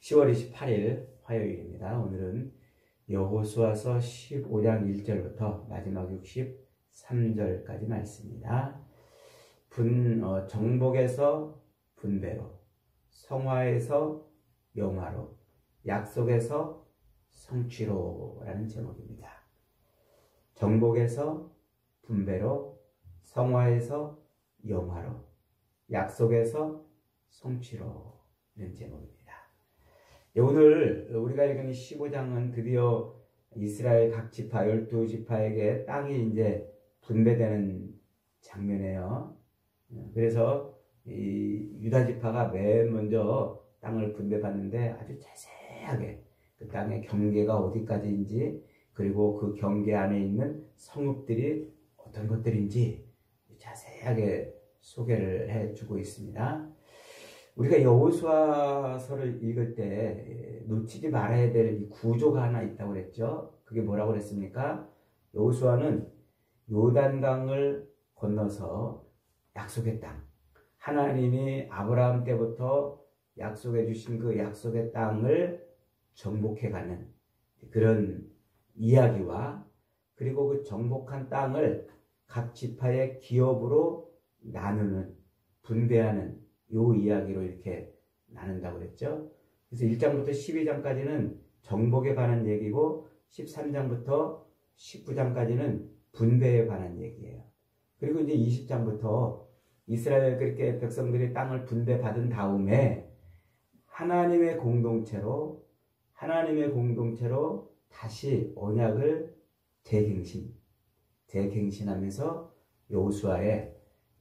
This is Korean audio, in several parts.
10월 28일 화요일입니다. 오늘은 여호수아서 15장 1절부터 마지막 63절까지 말씀입니다. 정복에서 분배로, 성화에서 영화로, 약속에서 성취로라는 제목입니다. 정복에서 분배로, 성화에서 영화로, 약속에서 성취로는 제목입니다. 오늘 우리가 읽은 15장은 드디어 이스라엘 각 지파 12지파에게 땅이 이제 분배되는 장면이에요. 그래서 이 유다 지파가 맨 먼저 땅을 분배받는데 아주 자세하게 그 땅의 경계가 어디까지인지, 그리고 그 경계 안에 있는 성읍들이 어떤 것들인지 자세하게 소개를 해주고 있습니다. 우리가 여호수아서를 읽을 때 놓치지 말아야 될 이 구조가 하나 있다고 그랬죠. 그게 뭐라고 그랬습니까? 여호수아는 요단강을 건너서 약속의 땅, 하나님이 아브라함 때부터 약속해 주신 그 약속의 땅을 정복해 가는 그런 이야기와, 그리고 그 정복한 땅을 각 지파의 기업으로 나누는, 분배하는 요 이야기로 이렇게 나눈다고 그랬죠. 그래서 1장부터 12장까지는 정복에 관한 얘기고, 13장부터 19장까지는 분배에 관한 얘기예요. 그리고 이제 20장부터 이스라엘 그렇게 백성들이 땅을 분배받은 다음에 하나님의 공동체로 다시 언약을 재갱신하면서 여호수아의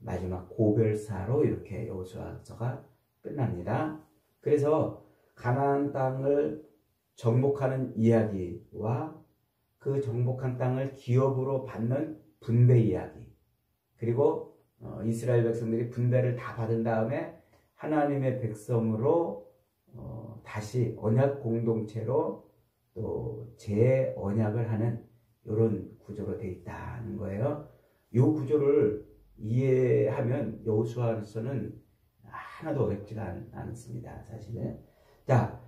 마지막 고별사로 이렇게 여호수아서가 끝납니다. 그래서 가나안 땅을 정복하는 이야기와 그 정복한 땅을 기업으로 받는 분배 이야기, 그리고 이스라엘 백성들이 분배를 다 받은 다음에 하나님의 백성으로 다시 언약 공동체로 또 재언약을 하는 이런 구조로 되어 있다는 거예요. 이 구조를 이해하면 여호수아서는 하나도 어렵지가 않습니다, 사실은. 자,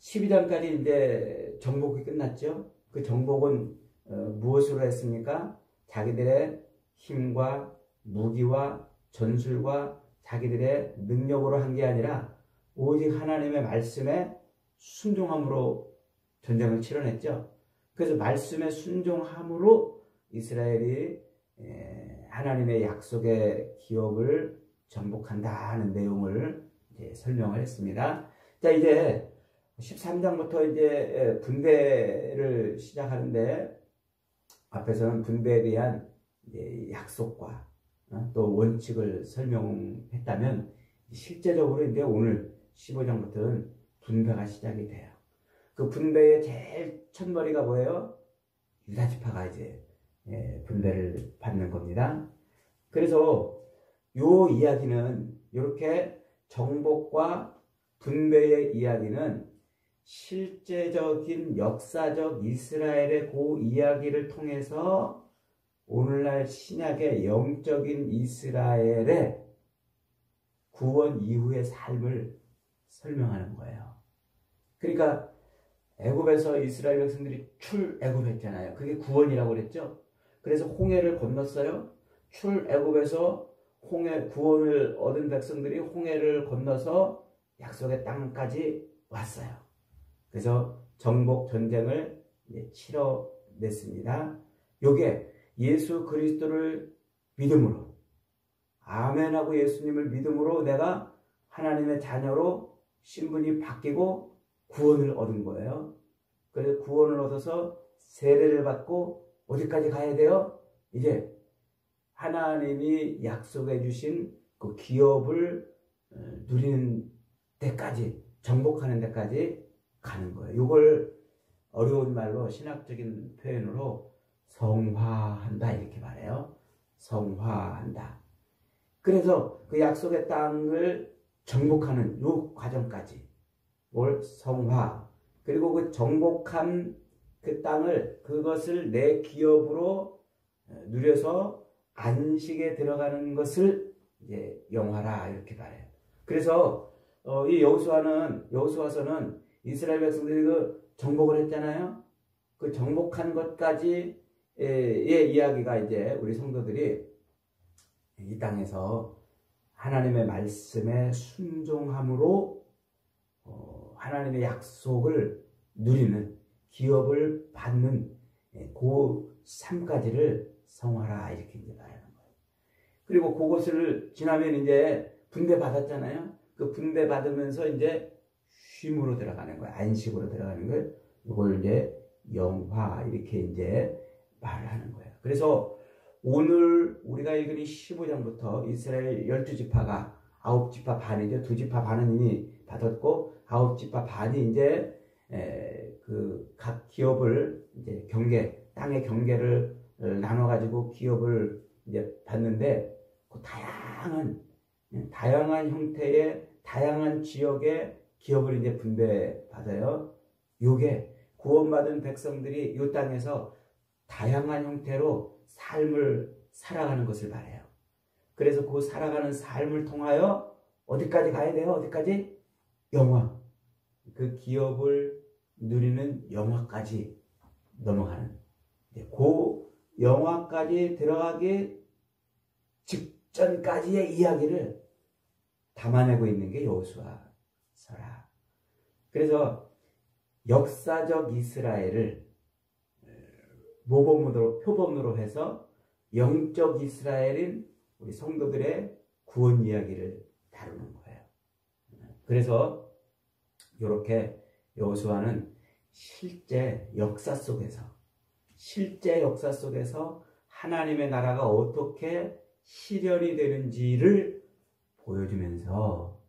12장까지 이제 정복이 끝났죠. 그 정복은 무엇으로 했습니까? 자기들의 힘과 무기와 전술과 자기들의 능력으로 한 게 아니라 오직 하나님의 말씀에 순종함으로 전쟁을 치러냈죠. 그래서 말씀에 순종함으로 이스라엘이 하나님의 약속의 기업을 정복한다 하는 내용을 이제 설명을 했습니다. 자, 이제 13장부터 이제 분배를 시작하는데, 앞에서는 분배에 대한 이제 약속과 또 원칙을 설명했다면, 실제적으로 이제 오늘 15장부터는 분배가 시작이 돼요. 그 분배의 제일 첫머리가 뭐예요? 유다 지파가 이제 분배를 받는 겁니다. 그래서 요 이야기는, 이렇게 정복과 분배의 이야기는 실제적인 역사적 이스라엘의 그 이야기를 통해서 오늘날 신약의 영적인 이스라엘의 구원 이후의 삶을 설명하는 거예요. 그러니까 애굽에서 이스라엘 백성들이 출애굽했잖아요. 그게 구원이라고 그랬죠. 그래서 홍해를 건넜어요. 출애굽에서 구원을 얻은 백성들이 홍해를 건너서 약속의 땅까지 왔어요. 그래서 정복 전쟁을 치러냈습니다. 요게 예수 그리스도를 믿음으로, 아멘하고 예수님을 믿음으로 내가 하나님의 자녀로 신분이 바뀌고 구원을 얻은 거예요. 그래서 구원을 얻어서 세례를 받고 어디까지 가야 돼요? 이제 하나님이 약속해 주신 그 기업을 누리는 데까지, 정복하는 데까지 가는 거예요. 이걸 어려운 말로, 신학적인 표현으로 성화한다 이렇게 말해요. 성화한다. 그래서 그 약속의 땅을 정복하는 이 과정까지, 뭘 성화, 그리고 그 정복한 그 땅을, 그것을 내 기업으로 누려서 안식에 들어가는 것을 이제 영화라 이렇게 말해요. 그래서 이 여호수아서는 이스라엘 백성들이 그 정복을 했잖아요. 그 정복한 것까지의 이야기가 이제 우리 성도들이 이 땅에서 하나님의 말씀에 순종함으로 하나님의 약속을 누리는, 기업을 받는 그 삶까지를 성화라, 이렇게 이제 말하는 거예요. 그리고 그것을 지나면 이제 분배 받았잖아요. 그 분배 받으면서 이제 쉼으로 들어가는 거예요. 안식으로 들어가는 거예요. 이걸 이제 영화, 이렇게 이제 말을 하는 거예요. 그래서 오늘 우리가 읽은 이 15장부터 이스라엘 12지파가 9지파 반이죠. 2지파 반은 이미 받았고 9지파 반이 이제 그 각 기업을 이제 땅의 경계를 나눠 가지고 기업을 이제 받는데, 그 다양한 형태의 다양한 지역의 기업을 이제 분배받아요. 요게 구원받은 백성들이 이 땅에서 다양한 형태로 삶을 살아가는 것을 말해요. 그래서 그 살아가는 삶을 통하여 어디까지 가야 돼요? 어디까지? 영화. 그 기업을 누리는 영화까지 넘어가는, 그 영화까지 들어가기 직전까지의 이야기를 담아내고 있는 게 여호수아서라. 그래서 역사적 이스라엘을 표본으로 해서 영적 이스라엘인 우리 성도들의 구원 이야기를 다루는 거예요. 그래서 이렇게 여호수아는 실제 역사 속에서 하나님의 나라가 어떻게 실현이 되는지를 보여주면서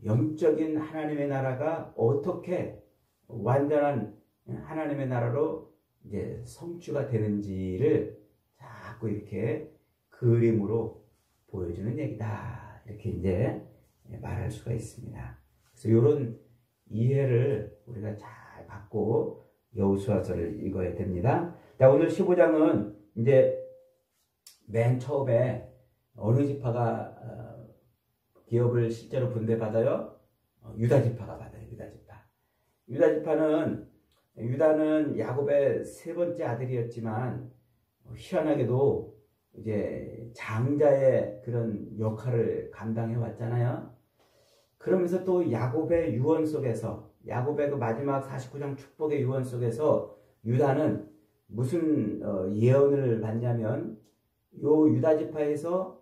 영적인 하나님의 나라가 어떻게 완전한 하나님의 나라로 이제 성취가 되는지를 자꾸 이렇게 그림으로 보여주는 얘기다, 이렇게 이제 말할 수가 있습니다. 그래서 이런 이해를 우리가 잘 갖고 여호수아서를 읽어야 됩니다. 자, 오늘 15장은 이제 맨 처음에 어느 지파가 기업을 실제로 분배받아요? 유다 지파가 받아요. 유다는 야곱의 세 번째 아들이었지만 희한하게도 이제 장자의 그런 역할을 감당해 왔잖아요. 그러면서 또 야곱의 유언 속에서, 야곱의 그 마지막 49장 축복의 유언 속에서 유다는 무슨 예언을 받냐면, 요 유다 지파에서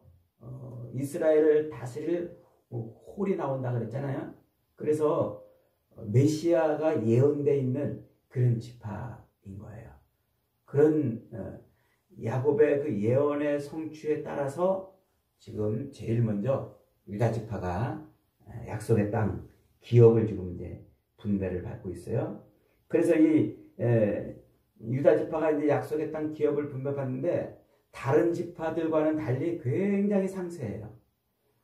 이스라엘을 다스릴 홀이 나온다 그랬잖아요. 그래서 메시아가 예언되어 있는 그런 지파인 거예요. 그런 야곱의 그 예언의 성취에 따라서 지금 제일 먼저 유다 지파가 약속의 땅 기업을 지금 이제 분배를 받고 있어요. 그래서 이 유다 지파가 이제 약속의 땅 기업을 분배받는데 다른 지파들과는 달리 굉장히 상세해요.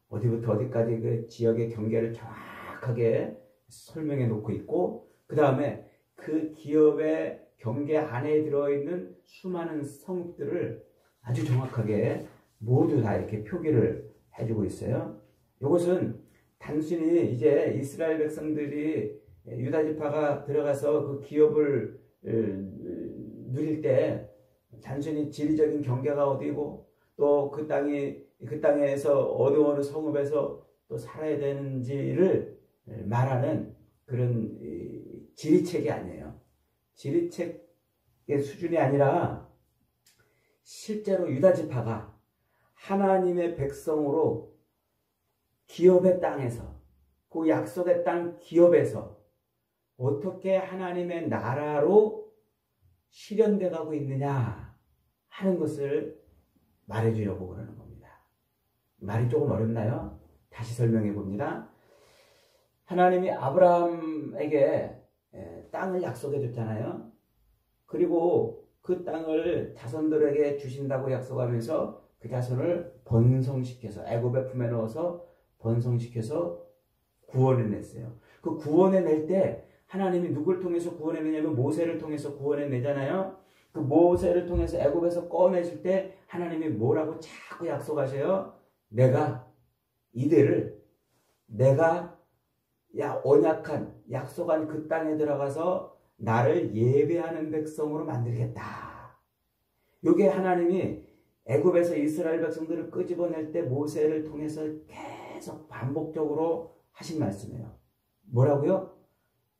어디부터 어디까지 그 지역의 경계를 정확하게 설명해 놓고 있고, 그 다음에 그 기업의 경계 안에 들어있는 수많은 성읍들을 아주 정확하게 모두 다 이렇게 표기를 해주고 있어요. 이것은 단순히 이제 이스라엘 백성들이 유다 지파가 들어가서 그 기업을 누릴 때 단순히 지리적인 경계가 어디고 또 그 땅에서 어느 성읍에서 또 살아야 되는지를 말하는 그런 지리책이 아니에요. 지리책의 수준이 아니라 실제로 유다 지파가 하나님의 백성으로 기업의 땅에서, 그 약속의 땅 기업에서 어떻게 하나님의 나라로 실현돼 가고 있느냐 하는 것을 말해주려고 그러는 겁니다. 말이 조금 어렵나요? 다시 설명해 봅니다. 하나님이 아브라함에게 땅을 약속해 줬잖아요. 그리고 그 땅을 자손들에게 주신다고 약속하면서 그 자손을 번성시켜서 애굽의 품에 넣어서 번성시켜서 구원해냈어요. 그 구원해낼 때 하나님이 누굴 통해서 구원해내냐면 모세를 통해서 구원해내잖아요. 그 모세를 통해서 애굽에서 꺼내실 때 하나님이 뭐라고 자꾸 약속하세요? 내가 이들을 내가 언약한 약속한 그 땅에 들어가서 나를 예배하는 백성으로 만들겠다. 이게 하나님이 애굽에서 이스라엘 백성들을 끄집어낼 때 모세를 통해서 계속 반복적으로 하신 말씀이에요. 뭐라고요?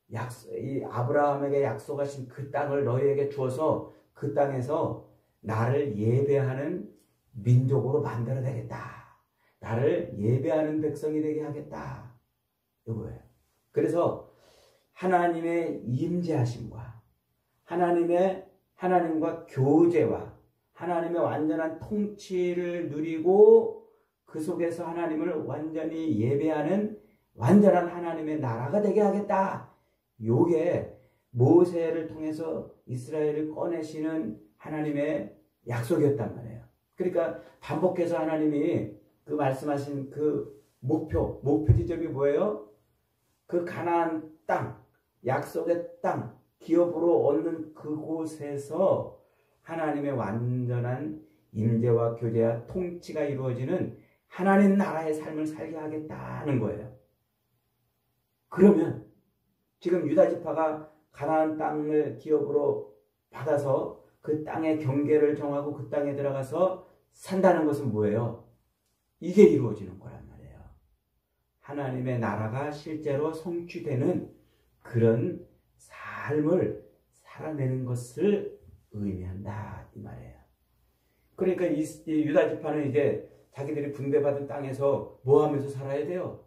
이 아브라함에게 약속하신 그 땅을 너희에게 주어서 그 땅에서 나를 예배하는 민족으로 만들어내겠다. 나를 예배하는 백성이 되게 하겠다. 이거예요. 그래서 하나님의 임재하심과 하나님과 교제와 하나님의 완전한 통치를 누리고 그 속에서 하나님을 완전히 예배하는 완전한 하나님의 나라가 되게 하겠다. 요게 모세를 통해서 이스라엘을 꺼내시는 하나님의 약속이었단 말이에요. 그러니까 반복해서 하나님이 그 말씀하신 그 목표 지점이 뭐예요? 그 가나안 땅, 약속의 땅, 기업으로 얻는 그곳에서 하나님의 완전한 임재와 교제와 통치가 이루어지는 하나님 나라의 삶을 살게 하겠다는 거예요. 그러면 지금 유다 지파가 가나안 땅을 기업으로 받아서 그 땅의 경계를 정하고 그 땅에 들어가서 산다는 것은 뭐예요? 이게 이루어지는 거란 말이에요. 하나님의 나라가 실제로 성취되는 그런 삶을 살아내는 것을 의미한다 이 말이에요. 그러니까 이 유다 지파는 이제 자기들이 분배받은 땅에서 뭐 하면서 살아야 돼요?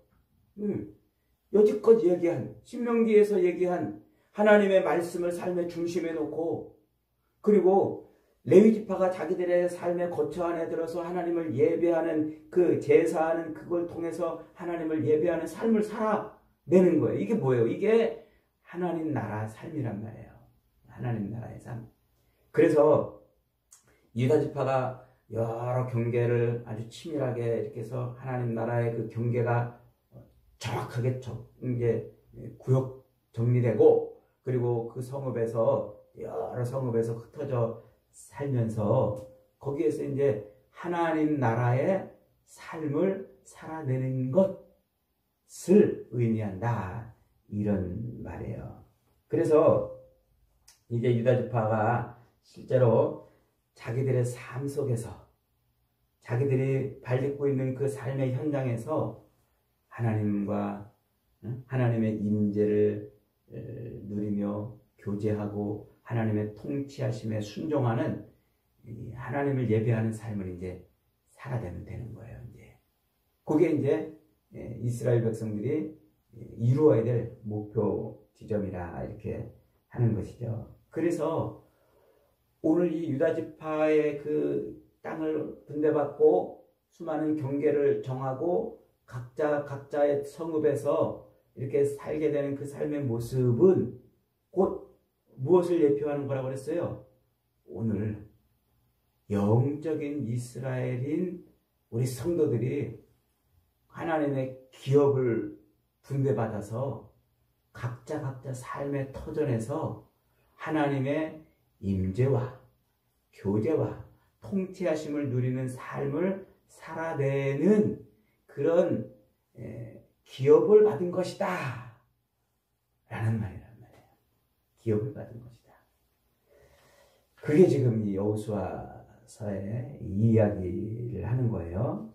여지껏 얘기한 신명기에서 얘기한 하나님의 말씀을 삶의 중심에 놓고, 그리고 레위 지파가 자기들의 삶의 거처 안에 들어서 하나님을 예배하는 그 제사하는 그걸 통해서 하나님을 예배하는 삶을 살아내는 거예요. 이게 뭐예요? 이게 하나님 나라 삶이란 말이에요. 하나님 나라의 삶. 그래서 유다 지파가 여러 경계를 아주 치밀하게 이렇게 해서 하나님 나라의 그 경계가 정확하게 이제 구역 정리되고, 그리고 그 성읍에서 여러 성읍에서 흩어져 살면서 거기에서 이제 하나님 나라의 삶을 살아내는 것을 의미한다 이런 말이에요. 그래서 이제 유다 지파가 실제로 자기들의 삶 속에서 자기들이 발딛고 있는 그 삶의 현장에서 하나님의 임재를 누리며 교제하고 하나님의 통치하심에 순종하는 하나님을 예배하는 삶을 이제 살아내면 되는 거예요. 이제 그게 이제 이스라엘 백성들이 이루어야 될 목표 지점이라 이렇게 하는 것이죠. 그래서 오늘 이 유다 지파의 그 땅을 분배받고 수많은 경계를 정하고 각자의 성읍에서 이렇게 살게 되는 그 삶의 모습은 곧 무엇을 예표하는 거라고 그랬어요? 오늘 영적인 이스라엘인 우리 성도들이 하나님의 기업을 분배받아서 각자 삶의 터전에서 하나님의 임재와 교제와 통치하심을 누리는 삶을 살아내는 그런 기업을 받은 것이다 라는 말이란 말이에요. 기업을 받은 것이다. 그게 지금 이 여호수아서의 이야기를 하는 거예요.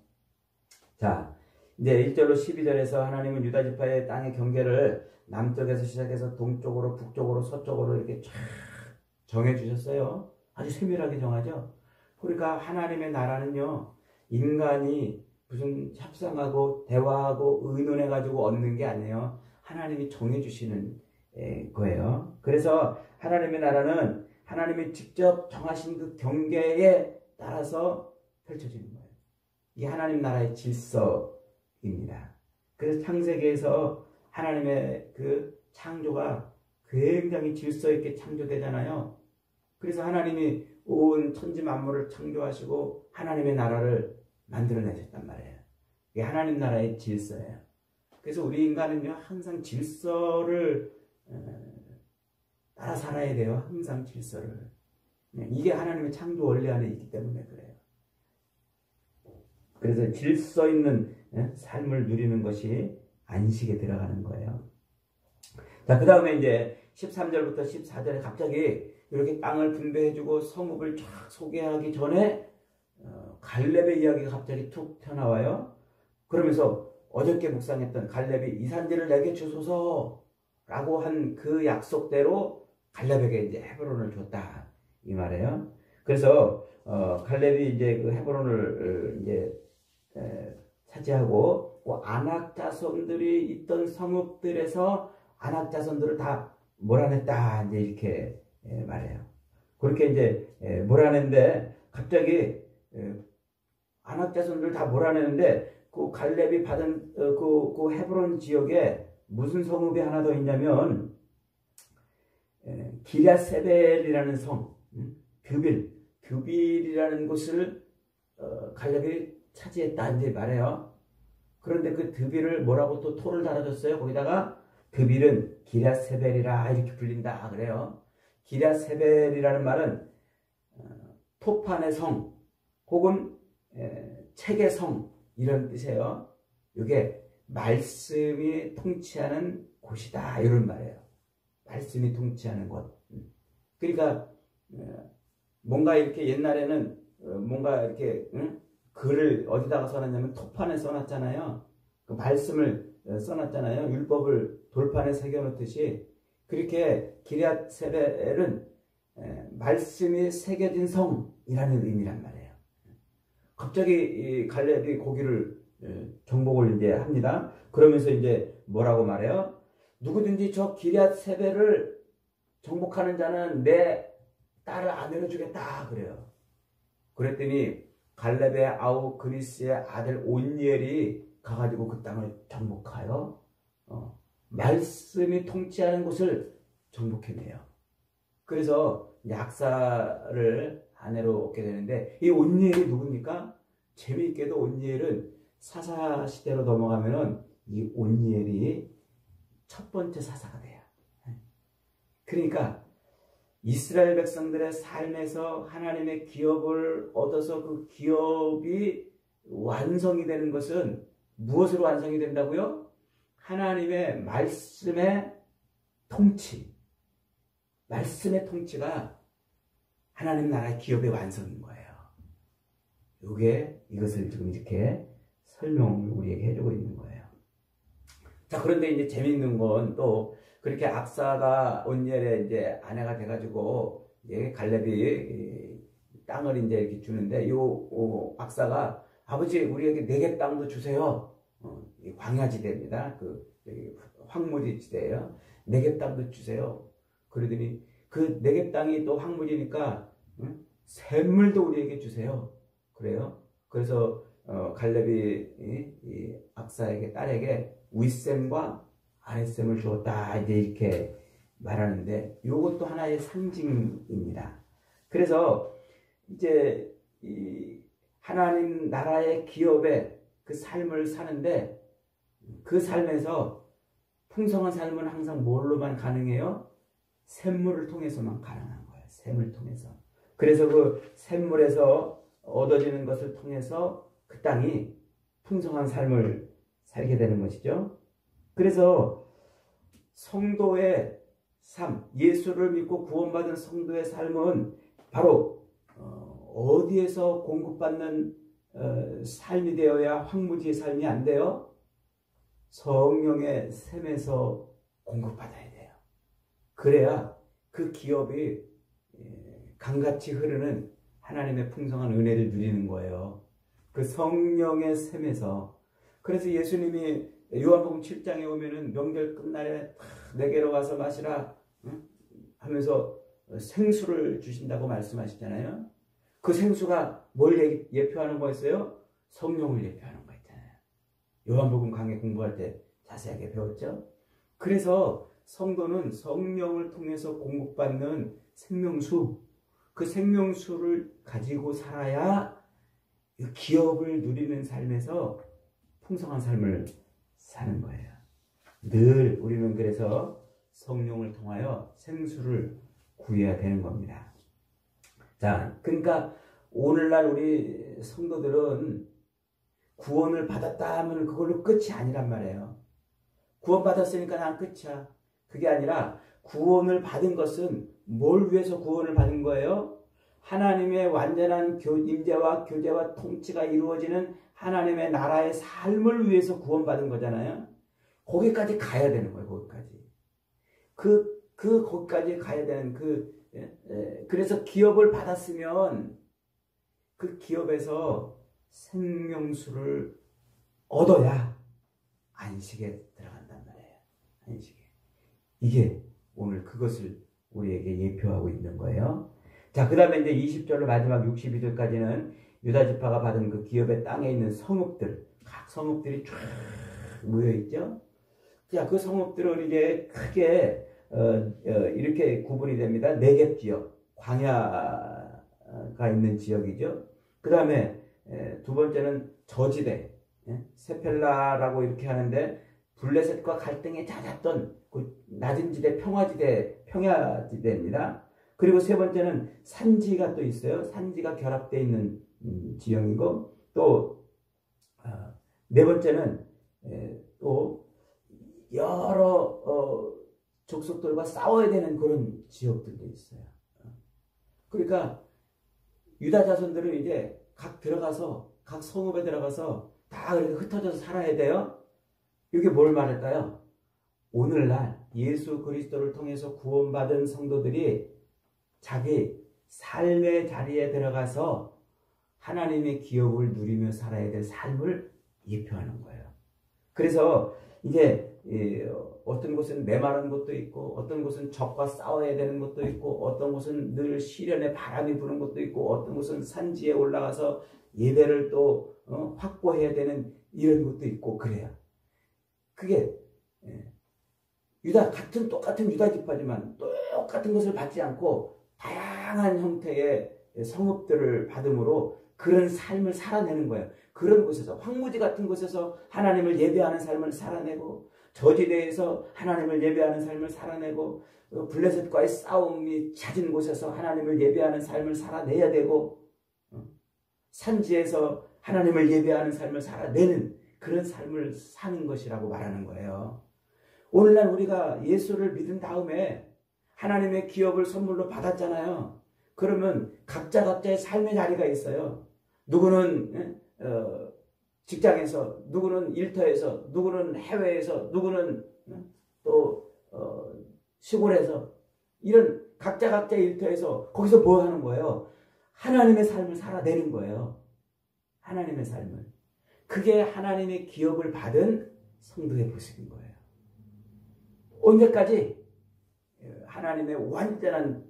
자, 이제 1절로 12절에서 하나님은 유다 지파의 땅의 경계를 남쪽에서 시작해서 동쪽으로 북쪽으로 서쪽으로 이렇게 쫙 정해 주셨어요. 아주 세밀하게 정하죠. 그러니까 하나님의 나라는요, 인간이 무슨 협상하고 대화하고 의논해 가지고 얻는 게 아니에요. 하나님이 정해 주시는 거예요. 그래서 하나님의 나라는 하나님이 직접 정하신 그 경계에 따라서 펼쳐지는 거예요. 이게 하나님 나라의 질서입니다. 그래서 창세기에서 하나님의 그 창조가 굉장히 질서 있게 창조되잖아요. 그래서 하나님이 온 천지 만물을 창조하시고 하나님의 나라를 만들어내셨단 말이에요. 이게 하나님 나라의 질서예요. 그래서 우리 인간은요, 항상 질서를 따라 살아야 돼요. 항상 질서를. 이게 하나님의 창조 원리 안에 있기 때문에 그래요. 그래서 질서 있는 삶을 누리는 것이 안식에 들어가는 거예요. 자, 그 다음에 이제 13절부터 14절에 갑자기 이렇게 땅을 분배해주고 성읍을 쫙 소개하기 전에 갈렙의 이야기가 갑자기 툭 튀어나와요. 그러면서 어저께 묵상했던 갈렙이 이 산지를 내게 주소서 라고 한 그 약속대로 갈렙에게 이제 헤브론을 줬다 이 말이에요. 그래서 갈렙이 이제 그 헤브론을 이제 차지하고 아낙 자손들이 있던 성읍들에서 아낙 자손들을 다 몰아냈다 이제 이렇게 말해요. 그렇게 이제 몰아냈는데 갑자기 아낙 자손들 다 몰아내는데 그 갈렙이 받은 그 헤브론 지역에 무슨 성읍이 하나 더 있냐면 기랴세벨이라는 성, 드빌이라는 곳을 갈렙이 차지했다 이제 말해요. 그런데 그 드빌을 뭐라고 또 토를 달아줬어요. 거기다가 드빌은 기랴세벨이라 이렇게 불린다 그래요. 기랴세벨이라는 말은 토판의 성 혹은 책의 성 이런 뜻이에요. 이게 말씀이 통치하는 곳이다 이런 말이에요. 말씀이 통치하는 곳. 그러니까 뭔가 이렇게 옛날에는 뭔가 이렇게 글을 어디다가 써놨냐면 토판에 써놨잖아요. 그 말씀을 써놨잖아요. 율법을 돌판에 새겨놓듯이. 그렇게 기랴세벨은 말씀이 새겨진 성이라는 의미란 말이에요. 갑자기 이 갈렙이 거기를 정복을 이제 합니다. 그러면서 이제 뭐라고 말해요? 누구든지 저 기랴세벨을 정복하는 자는 내 딸을 아내로 주겠다 그래요. 그랬더니 갈렙의 아우 그리스의 아들 온니엘이 가가지고 그 땅을 정복하여 말씀이 통치하는 곳을 정복해내요. 그래서 약사를 아내로 얻게 되는데 이 온니엘이 누굽니까? 재미있게도 온니엘은 사사시대로 넘어가면은 이 온니엘이 첫 번째 사사가 돼요. 그러니까 이스라엘 백성들의 삶에서 하나님의 기업을 얻어서 그 기업이 완성이 되는 것은 무엇으로 완성이 된다고요? 하나님의 말씀의 통치. 말씀의 통치가 하나님 나라의 기업의 완성인 거예요. 이것을 지금 이렇게 설명을 우리에게 해주고 있는 거예요. 자, 그런데 이제 재밌는 건 또 그렇게 악사가 온니엘의 이제 아내가 돼가지고 이제 갈렙이 땅을 이제 이렇게 주는데 악사가 아버지 우리에게 네개 땅도 주세요. 광야지대입니다. 황무지지대예요. 네개 땅도 주세요. 그러더니 그 네개 땅이 또 황무지니까 샘물도 우리에게 주세요. 그래요. 그래서 갈렙이 이 악사에게 딸에게 윗샘과 아랫샘을 주었다 이제 이렇게 말하는데 이것도 하나의 상징입니다. 그래서 이제 이 하나님 나라의 기업의 그 삶을 사는데 그 삶에서 풍성한 삶은 항상 뭘로만 가능해요? 샘물을 통해서만 가능한 거예요. 샘을 통해서. 그래서 그 샘물에서 얻어지는 것을 통해서 그 땅이 풍성한 삶을 살게 되는 것이죠. 그래서 성도의 삶, 예수를 믿고 구원받은 성도의 삶은 바로 어디에서 공급받는 삶이 되어야 황무지의 삶이 안 돼요? 성령의 샘에서 공급받아야 돼요. 그래야 그 기업이 강같이 흐르는 하나님의 풍성한 은혜를 누리는 거예요. 그 성령의 샘에서. 그래서 예수님이 요한복음 7장에 오면은 명절 끝날에 내게로 와서 마시라 하면서 생수를 주신다고 말씀하시잖아요. 그 생수가 뭘 예표하는 거였어요? 성령을 예표하는 거였잖아요. 요한복음 강의 공부할 때 자세하게 배웠죠. 그래서 성도는 성령을 통해서 공급받는 생명수, 그 생명수를 가지고 살아야 기업을 누리는 삶에서 풍성한 삶을 사는 거예요. 늘 우리는 그래서 성령을 통하여 생수를 구해야 되는 겁니다. 자, 그러니까 오늘날 우리 성도들은 구원을 받았다 하면 그걸로 끝이 아니란 말이에요. 구원받았으니까 난 끝이야. 그게 아니라 구원을 받은 것은 뭘 위해서 구원을 받은 거예요? 하나님의 완전한 임재와 교제와 통치가 이루어지는 하나님의 나라의 삶을 위해서 구원받은 거잖아요. 거기까지 가야 되는 거예요. 거기까지. 거기까지 가야 되는 그래서 기업을 받았으면 그 기업에서 생명수를 얻어야 안식에 들어간단 말이에요. 안식에. 이게 오늘 그것을 우리에게 예표하고 있는 거예요. 자, 그 다음에 이제 20절로 마지막 62절까지는 유다지파가 받은 그 기업의 땅에 있는 성읍들, 각 성읍들이 쫙 모여있죠. 자, 그 성읍들은 이제 크게 이렇게 구분이 됩니다. 네겝 지역, 광야가 있는 지역이죠. 그 다음에 두 번째는 저지대, 세펠라라고 이렇게 하는데 블레셋과 갈등이 잦았던 그 낮은 지대, 평야지대입니다. 그리고 세 번째는 산지가 또 있어요. 산지가 결합되어 있는 지형이고, 또 네 번째는 또 여러 족속들과 싸워야 되는 그런 지역들도 있어요. 그러니까 유다 자손들은 이제 각 성읍에 들어가서 다 이렇게 흩어져서 살아야 돼요. 이게 뭘 말할까요? 오늘날 예수 그리스도를 통해서 구원받은 성도들이 자기 삶의 자리에 들어가서 하나님의 기업을 누리며 살아야 될 삶을 예표하는 거예요. 그래서 이제 어떤 곳은 메마른 곳도 있고, 어떤 곳은 적과 싸워야 되는 곳도 있고, 어떤 곳은 늘 시련의 바람이 부는 곳도 있고, 어떤 곳은 산지에 올라가서 예배를 또 확보해야 되는 이런 곳도 있고 그래요. 그게 똑같은 유다 지파지만 똑같은 것을 받지 않고 다양한 형태의 성읍들을 받음으로 그런 삶을 살아내는 거예요. 그런 곳에서, 황무지 같은 곳에서 하나님을 예배하는 삶을 살아내고, 저지대에서 하나님을 예배하는 삶을 살아내고, 블레셋과의 싸움이 잦은 곳에서 하나님을 예배하는 삶을 살아내야 되고, 산지에서 하나님을 예배하는 삶을 살아내는 그런 삶을 사는 것이라고 말하는 거예요. 오늘날 우리가 예수를 믿은 다음에 하나님의 기업을 선물로 받았잖아요. 그러면 각자의 삶의 자리가 있어요. 누구는 직장에서, 누구는 일터에서, 누구는 해외에서, 누구는 또 시골에서, 이런 각자의 일터에서 거기서 뭐 하는 거예요? 하나님의 삶을 살아내는 거예요. 하나님의 삶을. 그게 하나님의 기업을 받은 성도의 모습인 거예요. 언제까지? 하나님의 완전한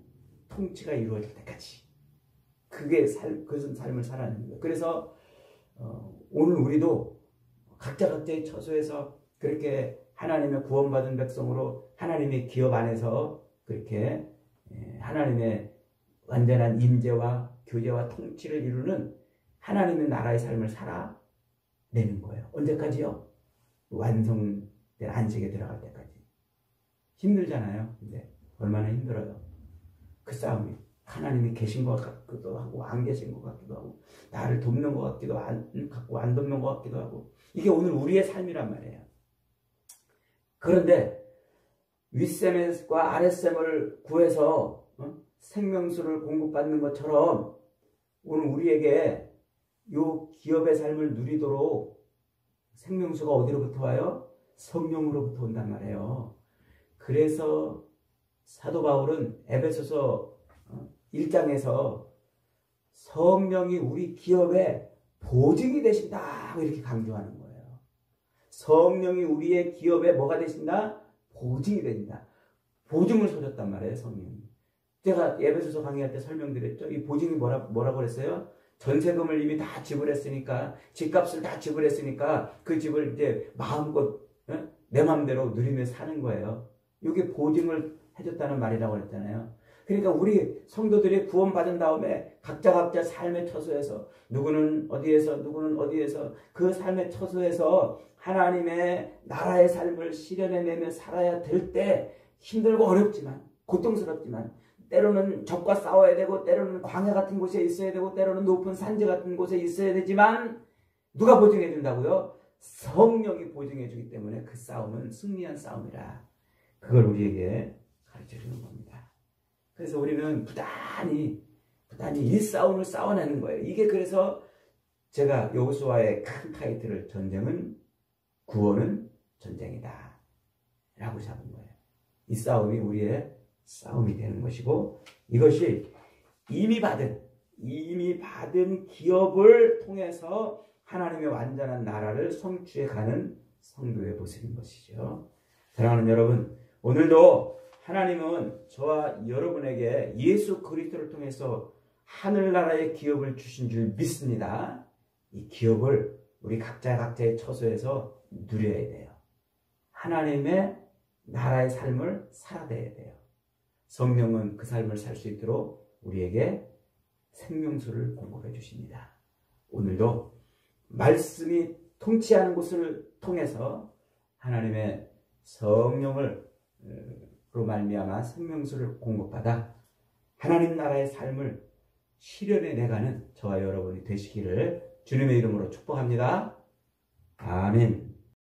통치가 이루어질 때까지. 그것은 삶을 살아내는 거예요. 그래서 오늘 우리도 각자의 처소에서 그렇게 하나님의 구원받은 백성으로 하나님의 기업 안에서 그렇게 하나님의 완전한 임재와 교제와 통치를 이루는 하나님의 나라의 삶을 살아내는 거예요. 언제까지요? 완성된 안식에 들어갈 때까지. 힘들잖아요. 근데 얼마나 힘들어요. 그 싸움이. 하나님이 계신 것 같기도 하고 안 계신 것 같기도 하고 나를 돕는 것 같기도 하고 안 돕는 것 같기도 하고, 이게 오늘 우리의 삶이란 말이에요. 그런데 윗셈과 아랫셈을 구해서 생명수를 공급받는 것처럼 오늘 우리에게 요 기업의 삶을 누리도록 생명수가 어디로부터 와요? 성령으로부터 온단 말이에요. 그래서 사도 바울은 에베소서 1장에서 성령이 우리 기업의 보증이 되신다 이렇게 강조하는 거예요. 성령이 우리의 기업에 뭐가 되신다? 보증이 되신다. 보증을 서줬단 말이에요. 성령이. 제가 에베소서 강의할 때 설명드렸죠. 이 보증이 뭐라고 그랬어요? 전세금을 이미 다 지불했으니까, 집값을 다 지불했으니까 그 집을 이제 마음껏 내 마음대로 누리며 사는 거예요. 이게 보증을 해줬다는 말이라고 그랬잖아요. 그러니까 우리 성도들이 구원받은 다음에 각자 삶의 처소에서, 누구는 어디에서 그 삶의 처소에서 하나님의 나라의 삶을 실현해내며 살아야 될 때 힘들고 어렵지만, 고통스럽지만, 때로는 적과 싸워야 되고, 때로는 광야 같은 곳에 있어야 되고, 때로는 높은 산지 같은 곳에 있어야 되지만, 누가 보증해 준다고요? 성령이 보증해 주기 때문에 그 싸움은 승리한 싸움이라. 그걸 우리에게 가르쳐 주는 겁니다. 그래서 우리는 부단히 이 싸움을 싸워내는 거예요. 이게 그래서 제가 여호수아의 큰 타이틀을 전쟁은 구원은 전쟁이다 라고 잡은 거예요. 이 싸움이 우리의 싸움이 되는 것이고, 이것이 이미 받은 기업을 통해서 하나님의 완전한 나라를 성취해 가는 성도의 모습인 것이죠. 사랑하는 여러분, 오늘도 하나님은 저와 여러분에게 예수 그리스도를 통해서 하늘나라의 기업을 주신 줄 믿습니다. 이 기업을 우리 각자의 처소에서 누려야 돼요. 하나님의 나라의 삶을 살아내야 돼요. 성령은 그 삶을 살 수 있도록 우리에게 생명수를 공급해 주십니다. 오늘도 말씀이 통치하는 곳을 통해서 하나님의 성령을 로 말미암아 생명수를 공급받아 하나님 나라의 삶을 실현해 내가는 저와 여러분이 되시기를 주님의 이름으로 축복합니다. 아멘.